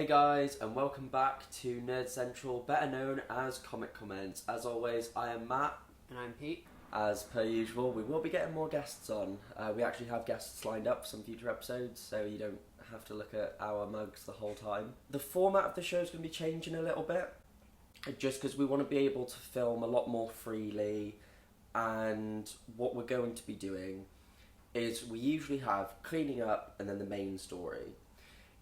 guys, and welcome back to Nerd Central, better known as Comic Comments. As always, I am Matt. And I'm Pete. As per usual, we will be getting more guests on. We actually have guests lined up for some future episodes, so you don't have to look at our mugs the whole time. The format of the show is going to be changing a little bit, just because we want to be able to film a lot more freely, and what we're going to be doing is we usually have cleaning up and then the main story.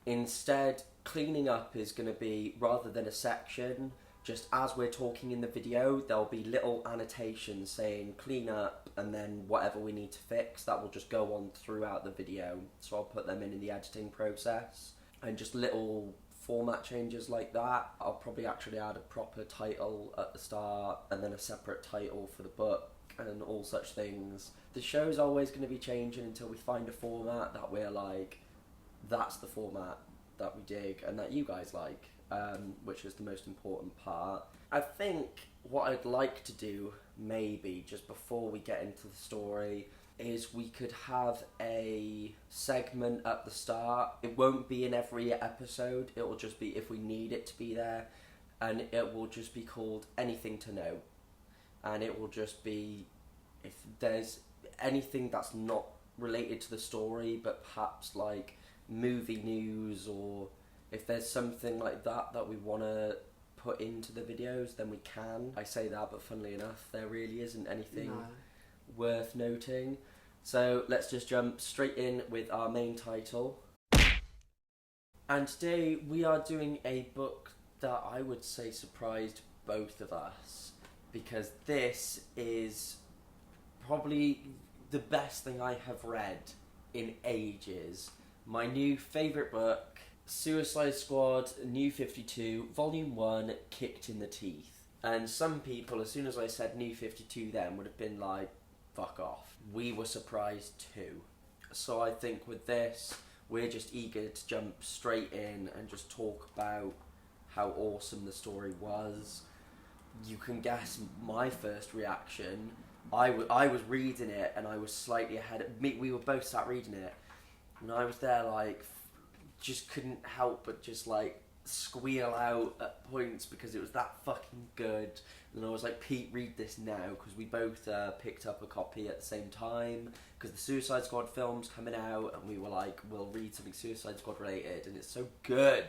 Instead, cleaning up is going to be, rather than a section, just as we're talking in the video, there'll be little annotations saying clean up and then whatever we need to fix. That will just go on throughout the video, so I'll put them in the editing process. And just little format changes like that. I'll probably actually add a proper title at the start and then a separate title for the book and all such things. The show's always going to be changing until we find a format that we're like, that's the format that we dig and that you guys like, which is the most important part. I think what I'd like to do, maybe just before we get into the story, is we could have a segment at the start. It won't be in every episode, it will just be if we need it to be there, and it will just be called Anything to Know. And it will just be if there's anything that's not related to the story, but perhaps like movie news, or if there's something like that that we want to put into the videos, then we can. I say that, but funnily enough, there really isn't anything worth noting. So let's just jump straight in with our main title. And today we are doing a book that I would say surprised both of us, because this is probably the best thing I have read in ages. My new favourite book, Suicide Squad New 52, Volume 1, Kicked in the Teeth. And some people, as soon as I said New 52 then, would have been like, fuck off. We were surprised too. So I think with this, we're just eager to jump straight in and just talk about how awesome the story was. You can guess my first reaction. I was reading it and I was slightly ahead of me. We were both sat reading it. And I was there like, just couldn't help but just like squeal out at points because it was that fucking good. And I was like, Pete, read this now, because we both picked up a copy at the same time, because the Suicide Squad film's coming out, and we were like, we'll read something Suicide Squad related, and it's so good.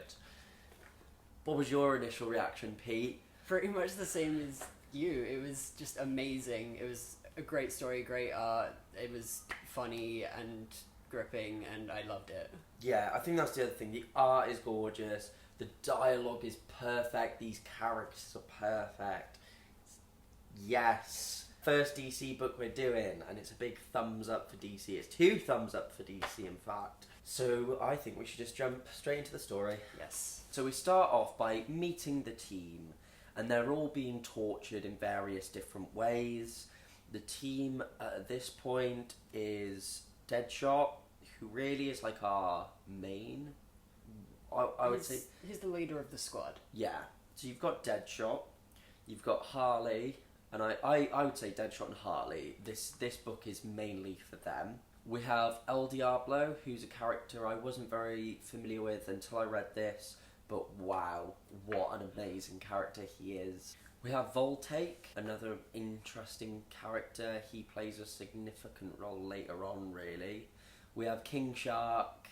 What was your initial reaction, Pete? Pretty much the same as you. It was just amazing. It was a great story, great art. It was funny and gripping, and I loved it. Yeah, I think that's the other thing. The art is gorgeous. The dialogue is perfect. These characters are perfect. Yes. First DC book we're doing, and it's a big thumbs up for DC. It's 2 thumbs up for DC, in fact. So I think we should just jump straight into the story. Yes. So we start off by meeting the team, and they're all being tortured in various different ways. The team at this point is Deadshot, who really is like our main, I would say. He's the leader of the squad. Yeah. So you've got Deadshot, you've got Harley, and I would say Deadshot and Harley. This book is mainly for them. We have El Diablo, who's a character I wasn't very familiar with until I read this, but wow, what an amazing character he is. We have Voltaic, another interesting character. He plays a significant role later on, really. We have King Shark,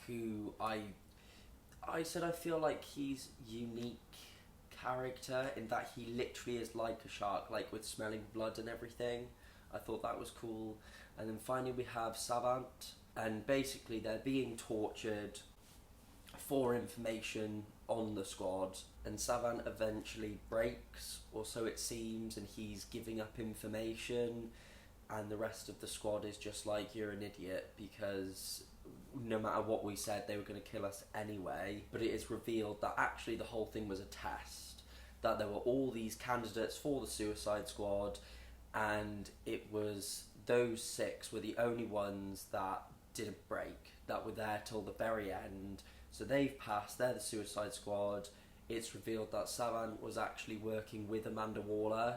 who I said I feel like he's unique character in that he literally is like a shark, like with smelling blood and everything. I thought that was cool. And then finally we have Savant, and basically they're being tortured for information on the squad, and Savant eventually breaks, or so it seems, and he's giving up information, and the rest of the squad is just like, you're an idiot, because no matter what we said, they were going to kill us anyway. But it is revealed that actually the whole thing was a test, that there were all these candidates for the Suicide Squad, and it was those 6 were the only ones that didn't break, that were there till the very end. So they've passed, they're the Suicide Squad. It's revealed that Savant was actually working with Amanda Waller,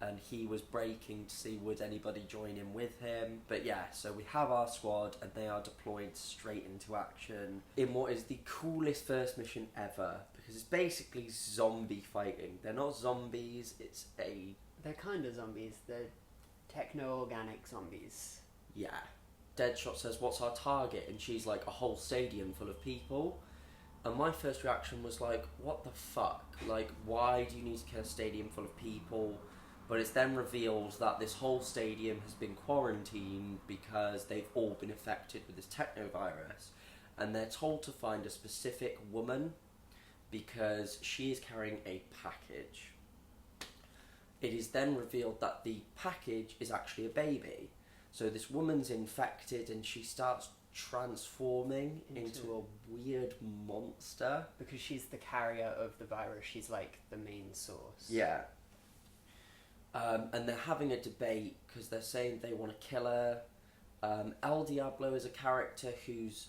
and he was breaking to see would anybody join in with him. But yeah, so we have our squad and they are deployed straight into action in what is the coolest first mission ever, because it's basically zombie fighting. They're not zombies, They're kind of zombies. They're techno-organic zombies. yeah. Deadshot says, "What's our target?" And she's like, "A whole stadium full of people." And my first reaction was like, what the fuck? Like, why do you need to kill a stadium full of people? But it's then revealed that this whole stadium has been quarantined because they've all been affected with this technovirus. And they're told to find a specific woman because she is carrying a package. It is then revealed that the package is actually a baby. So this woman's infected and she starts transforming into a weird monster. Because she's the carrier of the virus, she's like the main source. Yeah. And they're having a debate because they're saying they want to kill her. El Diablo is a character who's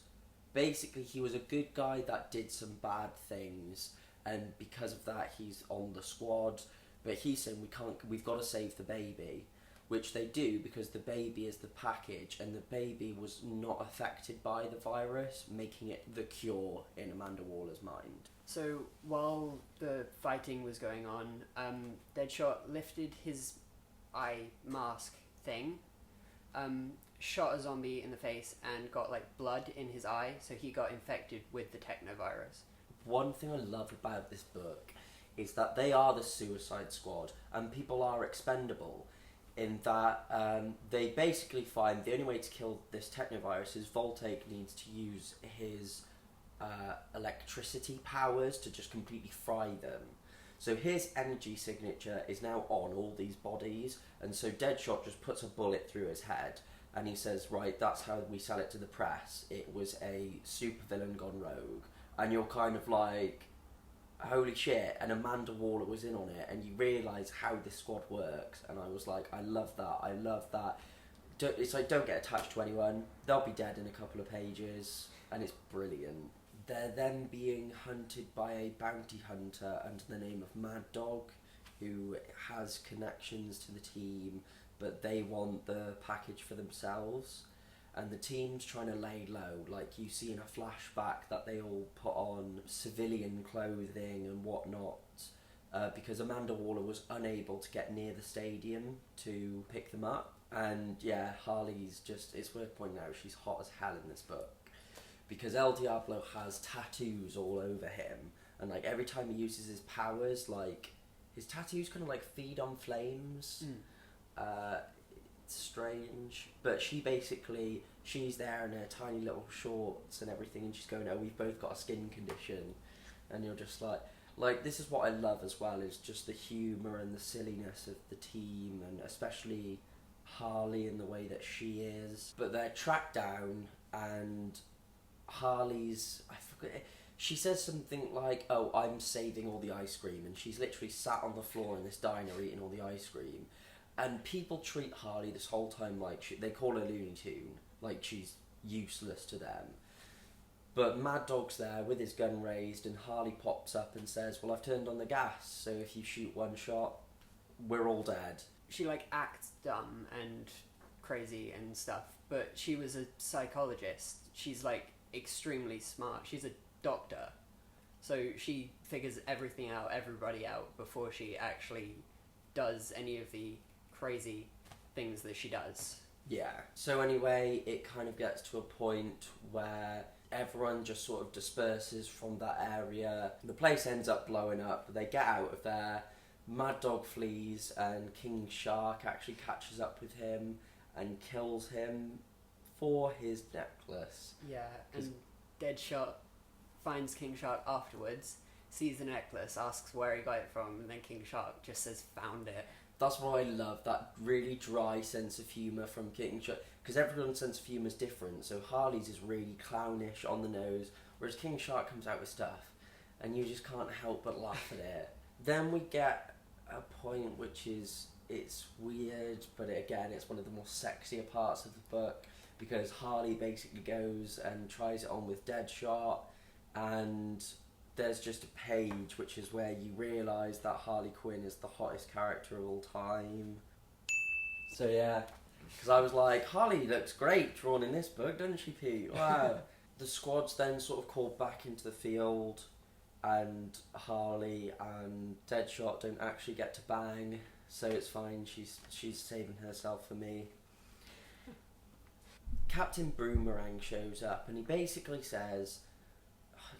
basically, he was a good guy that did some bad things, and because of that he's on the squad. But he's saying we've got to save the baby, which they do because the baby is the package, and the baby was not affected by the virus, making it the cure in Amanda Waller's mind. So while the fighting was going on, Deadshot lifted his eye mask thing, shot a zombie in the face and got like blood in his eye, so he got infected with the technovirus. One thing I love about this book is that they are the Suicide Squad, and people are expendable. In that they basically find the only way to kill this technovirus is Voltaic needs to use his electricity powers to just completely fry them. So his energy signature is now on all these bodies, and so Deadshot just puts a bullet through his head, and he says, right, that's how we sell it to the press. It was a supervillain gone rogue. And you're kind of like, holy shit, and Amanda Waller was in on it, and you realise how this squad works. And I was like, I love that. It's like, don't get attached to anyone, they'll be dead in a couple of pages, and it's brilliant. They're then being hunted by a bounty hunter under the name of Mad Dog, who has connections to the team, but they want the package for themselves. And the team's trying to lay low. Like, you see in a flashback that they all put on civilian clothing and whatnot, because Amanda Waller was unable to get near the stadium to pick them up. And yeah, Harley's just, it's worth pointing out, she's hot as hell in this book, because El Diablo has tattoos all over him, and like every time he uses his powers, like his tattoos kind of like feed on flames. It's strange, but she's there in her tiny little shorts and everything, and she's going, oh, we've both got a skin condition. And you're just like this is what I love as well, is just the humour and the silliness of the team, and especially Harley and the way that she is. But they're tracked down, and Harley's, I forget, she says something like, oh, I'm saving all the ice cream, and she's literally sat on the floor in this diner eating all the ice cream. And people treat Harley this whole time like they call her Looney Tune, like she's useless to them. But Mad Dog's there with his gun raised, and Harley pops up and says, well, I've turned on the gas, so if you shoot one shot, we're all dead. She like acts dumb and crazy and stuff, but she was a psychologist. She's like extremely smart. She's a doctor. So she figures everything out, everybody out, before she actually does any of the crazy things that she does. Yeah. So anyway, it kind of gets to a point where everyone just sort of disperses from that area. The place ends up blowing up. They get out of there. Mad Dog flees, and King Shark actually catches up with him and kills him for his necklace. Yeah, and Deadshot finds King Shark afterwards, sees the necklace, asks where he got it from, and then King Shark just says, found it. That's what I love, that really dry sense of humour from King Shark, because everyone's sense of humour is different. So Harley's is really clownish, on the nose, whereas King Shark comes out with stuff, and you just can't help but laugh at it. Then we get a point which is, it's weird, but again, it's one of the more sexier parts of the book, because Harley basically goes and tries it on with Deadshot, and there's just a page which is where you realise that Harley Quinn is the hottest character of all time. So yeah, because I was like, Harley looks great drawn in this book, doesn't she, Pete? Wow. The Squad's then sort of called back into the field, and Harley and Deadshot don't actually get to bang, so it's fine. She's saving herself for me. Captain Boomerang shows up, and he basically says,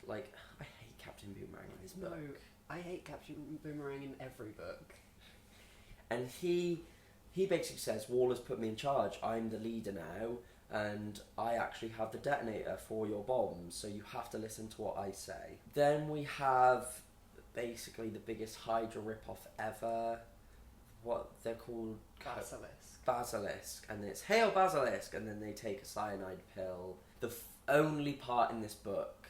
like, I hate Captain Boomerang in this book. No, I hate Captain Boomerang in every book. And he basically says, Waller's put me in charge. I'm the leader now, and I actually have the detonator for your bombs, so you have to listen to what I say. Then we have basically the biggest Hydra ripoff ever. What they're called? Basilisk. And it's, Hail Basilisk! And then they take a cyanide pill. The only part in this book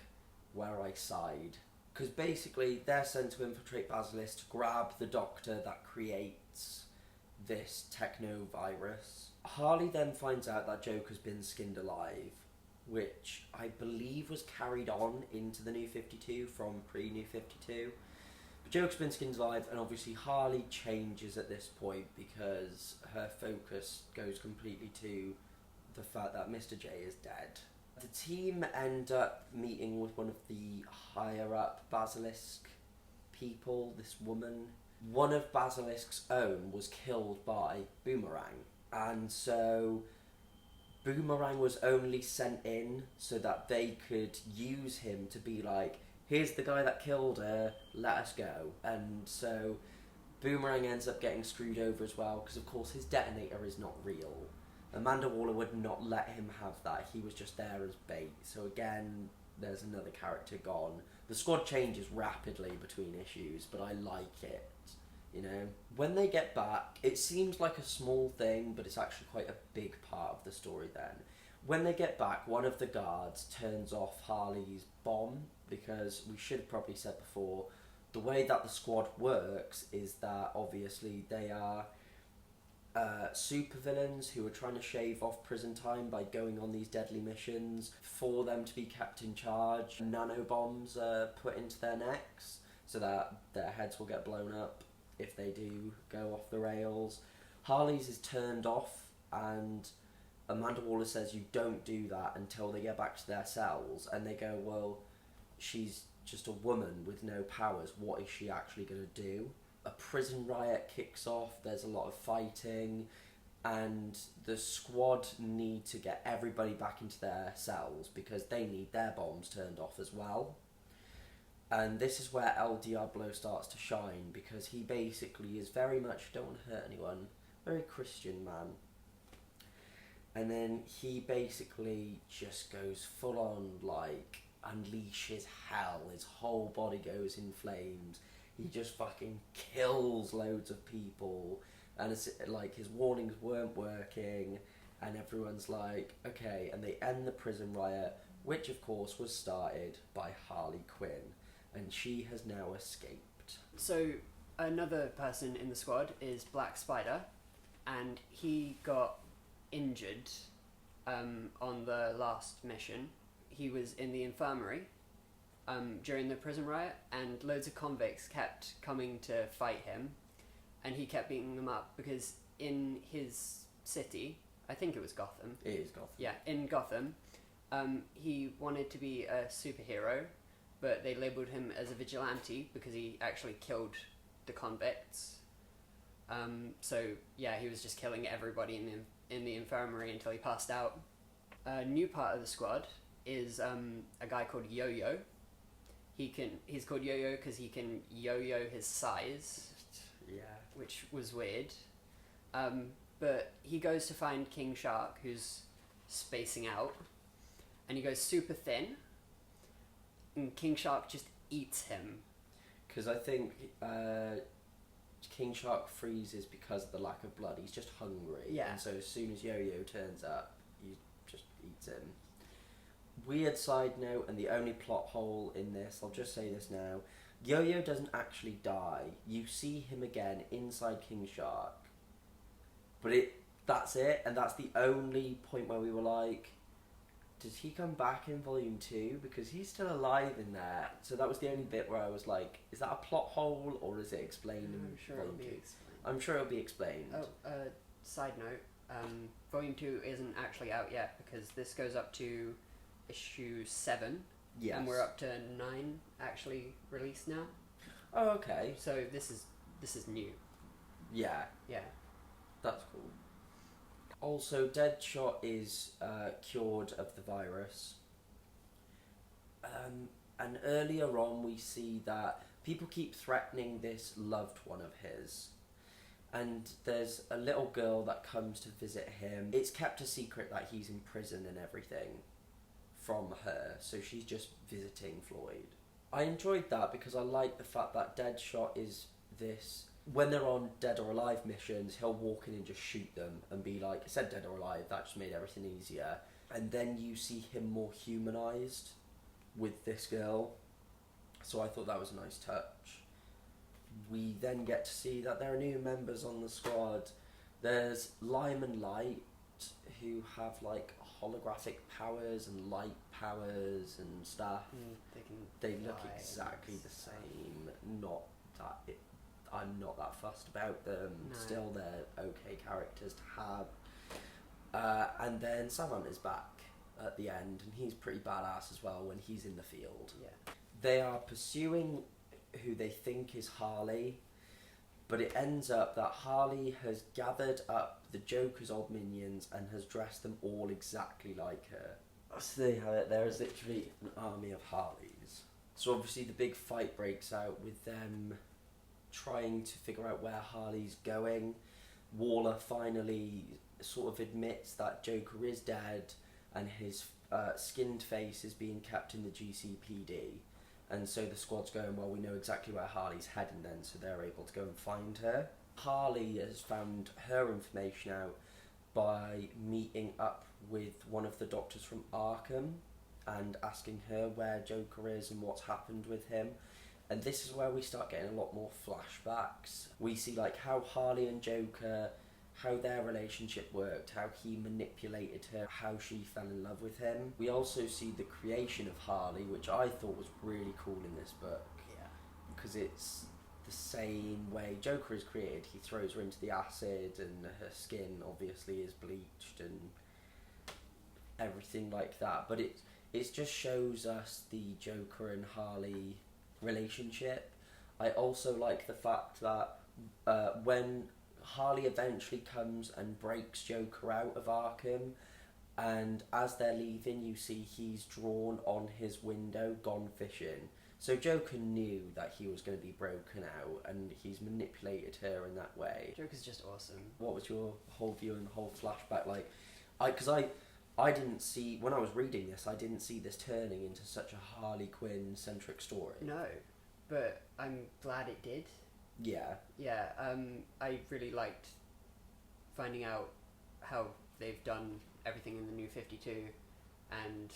where I sighed. Because basically they're sent to infiltrate Basilisk to grab the doctor that creates this techno-virus. Harley then finds out that Joker's been skinned alive, which I believe was carried on into the New 52 from pre-New 52. But Joker's been skinned alive, and obviously Harley changes at this point because her focus goes completely to the fact that Mr. J is dead. The team end up meeting with one of the higher-up Basilisk people, this woman. One of Basilisk's own was killed by Boomerang, and so Boomerang was only sent in so that they could use him to be like, here's the guy that killed her, let us go. And so Boomerang ends up getting screwed over as well, because of course his detonator is not real. Amanda Waller would not let him have that, he was just there as bait. So again, there's another character gone. The Squad changes rapidly between issues, but I like it. You know, when they get back, it seems like a small thing, but it's actually quite a big part of the story then. When they get back, one of the guards turns off Harley's bomb, because we should have probably said before, the way that the Squad works is that obviously they are supervillains who are trying to shave off prison time by going on these deadly missions. For them to be kept in charge, nanobombs are put into their necks so that their heads will get blown up if they do go off the rails. Harley's is turned off, and Amanda Waller says you don't do that until they get back to their cells, and they go, well, she's just a woman with no powers, what is she actually going to do? A prison riot kicks off, there's a lot of fighting, and the Squad need to get everybody back into their cells because they need their bombs turned off as well. And this is where El Diablo starts to shine, because he basically is very much, don't want to hurt anyone, very Christian man. And then he basically just goes full on, like, unleashes hell. His whole body goes in flames. He just fucking kills loads of people. And it's like his warnings weren't working. And everyone's like, okay. And they end the prison riot, which of course was started by Harley Quinn. And she has now escaped. So another person in the Squad is Black Spider, and he got injured on the last mission. He was in the infirmary during the prison riot, and loads of convicts kept coming to fight him, and he kept beating them up because in his city, I think it was Gotham. It is Gotham. Yeah, in Gotham, he wanted to be a superhero, but they labelled him as a vigilante because he actually killed the convicts. So yeah, he was just killing everybody in the infirmary until he passed out. A new part of the Squad is a guy called Yo-Yo. He's called Yo-Yo because he can yo-yo his size. Yeah. Which was weird. But he goes to find King Shark, who's spacing out, and he goes super thin, and King Shark just eats him. Because I think King Shark freezes because of the lack of blood. He's just hungry. Yeah. And so as soon as Yo-Yo turns up, he just eats him. Weird side note, and the only plot hole in this, I'll just say this now. Yo-Yo doesn't actually die. You see him again inside King Shark. But that's it, and that's the only point where we were like, Does he come back in volume 2? Because he's still alive in there. So that was the only bit where I was like, is that a plot hole or is it explained in I'm sure it'll volume be 2? explained. I'm sure it'll be explained. Oh, side note, volume 2 isn't actually out yet because this goes up to issue 7. Yes. And we're up to 9 actually released now. Oh, okay. So this is new. Yeah, Yeah. that's cool. Also, Deadshot is cured of the virus. And earlier on we see that people keep threatening this loved one of his. And there's a little girl that comes to visit him. It's kept a secret that he's in prison and everything from her, so she's just visiting Floyd. I enjoyed that because I like the fact that Deadshot is this... When they're on Dead or Alive missions, he'll walk in and just shoot them and be like, it said Dead or Alive, that just made everything easier. And then you see him more humanised with this girl. So I thought that was a nice touch. We then get to see that there are new members on the squad. There's Lime and Light, who have like holographic powers and light powers and stuff. They look fly exactly and the stuff. same. Not that I'm not that fussed about them. No. Still, they're okay characters to have. And then Savant is back at the end, and he's pretty badass as well when he's in the field. Yeah. They are pursuing who they think is Harley, but it ends up that Harley has gathered up the Joker's old minions and has dressed them all exactly like her. So they have it. There is literally an army of Harleys. So obviously the big fight breaks out with them trying to figure out where Harley's going. Waller finally sort of admits that Joker is dead and his skinned face is being kept in the GCPD. And so the squad's going, well, we know exactly where Harley's heading then, so they're able to go and find her. Harley has found her information out by meeting up with one of the doctors from Arkham and asking her where Joker is and what's happened with him. And this is where we start getting a lot more flashbacks. We see like how Harley and Joker, how their relationship worked, how he manipulated her, how she fell in love with him. We also see the creation of Harley, which I thought was really cool in this book. Yeah. Because it's the same way Joker is created. He throws her into the acid and her skin obviously is bleached and everything like that. But it just shows us the Joker and Harley relationship. I also like the fact that when Harley eventually comes and breaks Joker out of Arkham, and as they're leaving you see he's drawn on his window, "Gone fishing." So Joker knew that he was going to be broken out and he's manipulated her in that way. Joker's just awesome. What was your whole view and whole flashback like? Because I didn't see, when I was reading this, I didn't see this turning into such a Harley Quinn centric story. No, but I'm glad it did. Yeah. Yeah, I really liked finding out how they've done everything in the New 52, and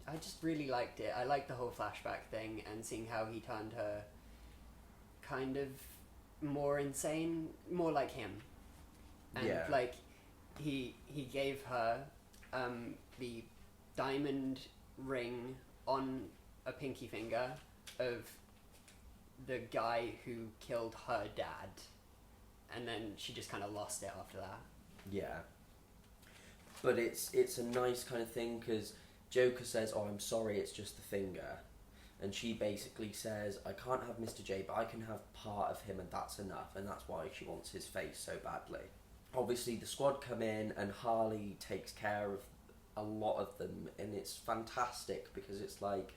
I just really liked it. I liked the whole flashback thing and seeing how he turned her kind of more insane, more like him. And Yeah. like he gave her the diamond ring on a pinky finger of the guy who killed her dad, and then she just kind of lost it after that. Yeah. But it's a nice kind of thing because Joker says, "Oh, I'm sorry, it's just the finger." And she basically says, "I can't have Mr. J, but I can have part of him and that's enough." And that's why she wants his face so badly. Obviously, the squad come in and Harley takes care of a lot of them. And it's fantastic because it's like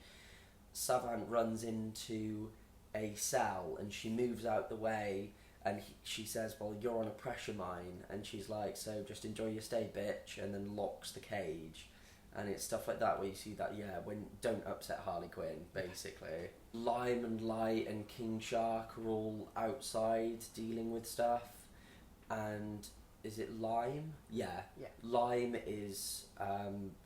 Savant runs into a cell and she moves out the way and she says, "Well, you're on a pressure mine," and she's like, "So just enjoy your stay, bitch," and then locks the cage. And it's stuff like that where you see that, yeah, when don't upset Harley Quinn, basically. Lime and Light and King Shark are all outside dealing with stuff, and is it Lime? Yeah. Lime is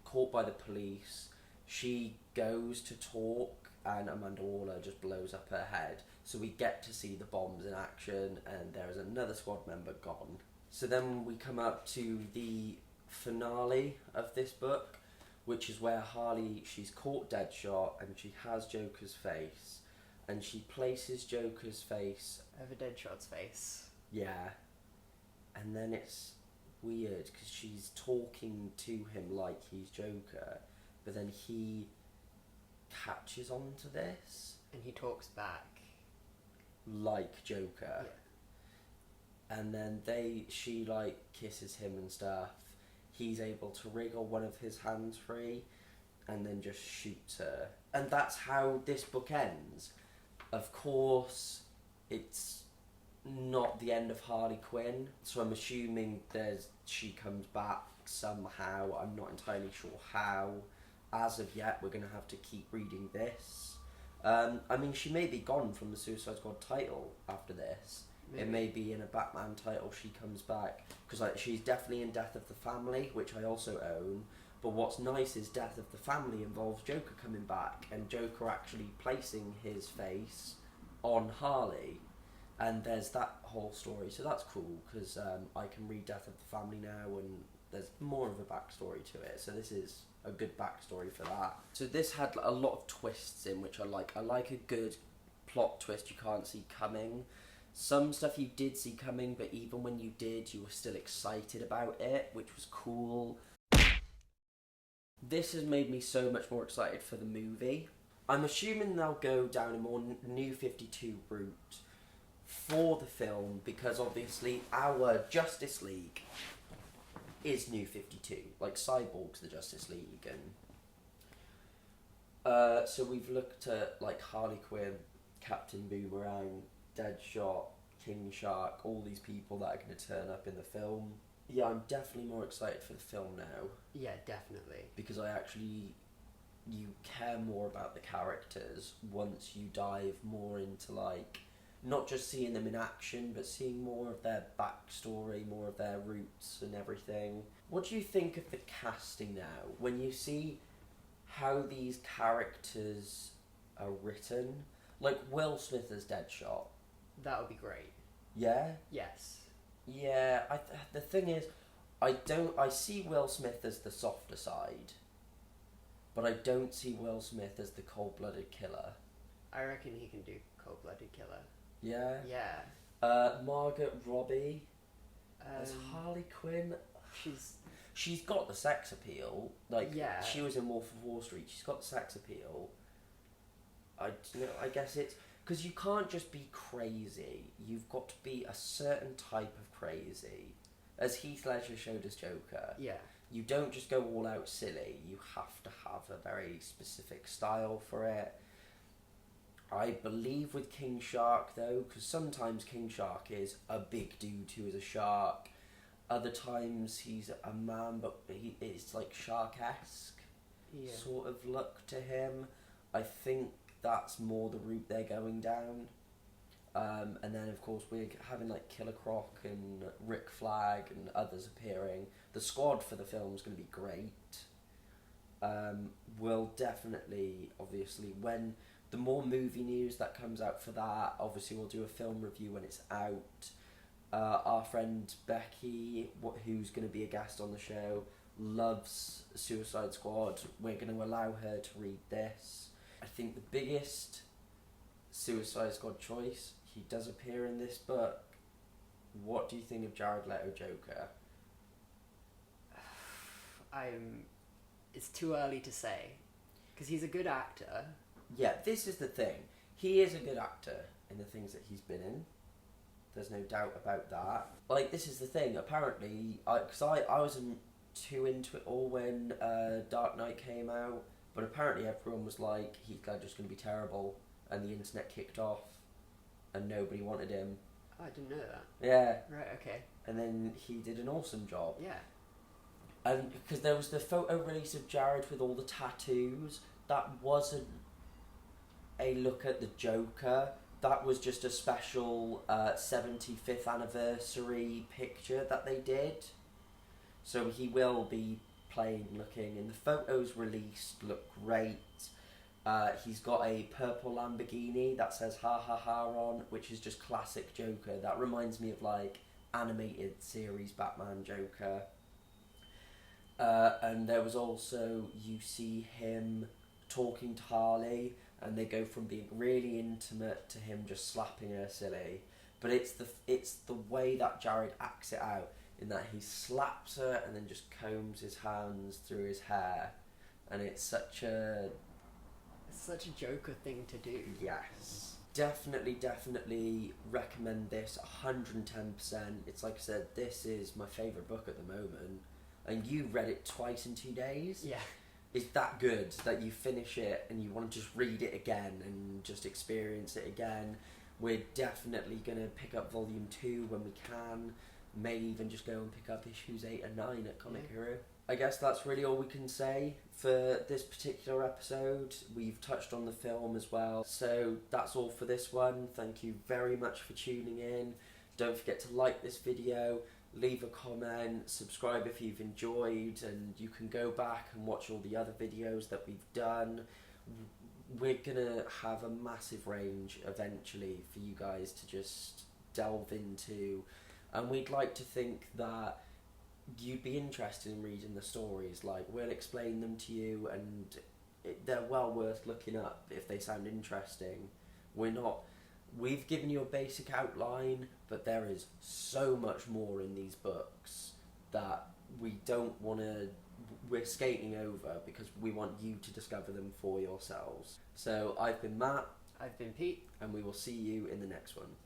caught by the police. She goes to talk and Amanda Waller just blows up her head. So we get to see the bombs in action and there is another squad member gone. So then we come up to the finale of this book which is where Harley, she's caught Deadshot and she has Joker's face, and she places Joker's face over Deadshot's face. Yeah, and then it's weird because she's talking to him like he's Joker, but then he catches on to this And he talks back. like Joker. Yeah. And then she like kisses him and stuff. He's able to wriggle one of his hands free and then just shoots her. And that's how this book ends. Of course, it's not the end of Harley Quinn, so I'm assuming she comes back somehow. I'm not entirely sure how. As of yet, we're going to have to keep reading this. I mean, she may be gone from the Suicide Squad title after this. Maybe. It may be in a Batman title she comes back, because she's definitely in Death of the Family, which I also own. But what's nice is Death of the Family involves Joker coming back and Joker actually placing his face on Harley, and there's that whole story. So that's cool, because I can read Death of the Family now and there's more of a backstory to it. So this is a good backstory for that. So this had a lot of twists in, which I like. I like a good plot twist you can't see coming. Some stuff you did see coming, but even when you did, you were still excited about it, which was cool. This has made me so much more excited for the movie. I'm assuming they'll go down a more New 52 route for the film, because obviously our Justice League is New 52, like Cyborg's the Justice League, and so we've looked at like Harley Quinn, Captain Boomerang, Deadshot, King Shark, all these people that are going to turn up in the film. Yeah, I'm definitely more excited for the film now. Yeah, definitely. Because you care more about the characters once you dive more into, like, not just seeing them in action, but seeing more of their backstory, more of their roots and everything. What do you think of the casting now? When you see how these characters are written, like Will Smith as Deadshot. That would be great. Yeah? Yes. Yeah, the thing is, I see Will Smith as the softer side, but I don't see Will Smith as the cold-blooded killer. I reckon he can do cold-blooded killer. Yeah? Yeah. Margot Robbie as Harley Quinn. She's got the sex appeal. Like, yeah. She was in Wolf of Wall Street. She's got the sex appeal. I guess it's because you can't just be crazy. You've got to be a certain type of crazy. As Heath Ledger showed as Joker. Yeah. You don't just go all out silly. You have to have a very specific style for it. I believe with King Shark though, because sometimes King Shark is a big dude who is a shark. Other times he's a man, but it's like shark-esque sort of look to him. I think that's more the route they're going down. And then of course we're having like Killer Croc and Rick Flag and others appearing. The squad for the film is going to be great. We'll definitely, obviously, when the more movie news that comes out for that, obviously we'll do a film review when it's out. Our friend Becky, who's going to be a guest on the show, loves Suicide Squad. We're going to allow her to read this. I think the biggest Suicide Squad choice, he does appear in this book. What do you think of Jared Leto Joker? It's too early to say, because he's a good actor. Yeah, this is the thing. He is a good actor in the things that he's been in. There's no doubt about that. Like, this is the thing. Apparently, because I wasn't too into it all when Dark Knight came out, but apparently everyone was like, Heath Ledger's going to be terrible, and the internet kicked off, and nobody wanted him. Oh, I didn't know that. Yeah. Right, okay. And then he did an awesome job. Yeah. And because there was the photo release of Jared with all the tattoos, that wasn't a look at the Joker. That was just a special 75th anniversary picture that they did. So he will be plain looking, and the photos released look great. He's got a purple Lamborghini that says ha ha ha on, which is just classic Joker. That reminds me of like animated series Batman Joker. And there was also, you see him talking to Harley, and they go from being really intimate to him just slapping her silly. But it's the way that Jared acts it out, in that he slaps her and then just combs his hands through his hair, and it's such a Joker thing to do. yes. Definitely recommend this 110%. It's like I said, this is my favourite book at the moment. And you read it twice in 2 days? Yeah. It's that good that you finish it and you want to just read it again and just experience it again. We're definitely going to pick up volume 2 when we can. May even just go and pick up issues 8 and 9 at Comic Hero. I guess that's really all we can say for this particular episode. We've touched on the film as well. So that's all for this one. Thank you very much for tuning in. Don't forget to like this video, leave a comment, subscribe if you've enjoyed, and you can go back and watch all the other videos that we've done. We're gonna have a massive range eventually for you guys to just delve into, and we'd like to think that you'd be interested in reading the stories. Like, we'll explain them to you, and they're well worth looking up if they sound interesting. We've given you a basic outline, but there is so much more in these books that we're skating over, because we want you to discover them for yourselves. So I've been Matt. I've been Pete. And we will see you in the next one.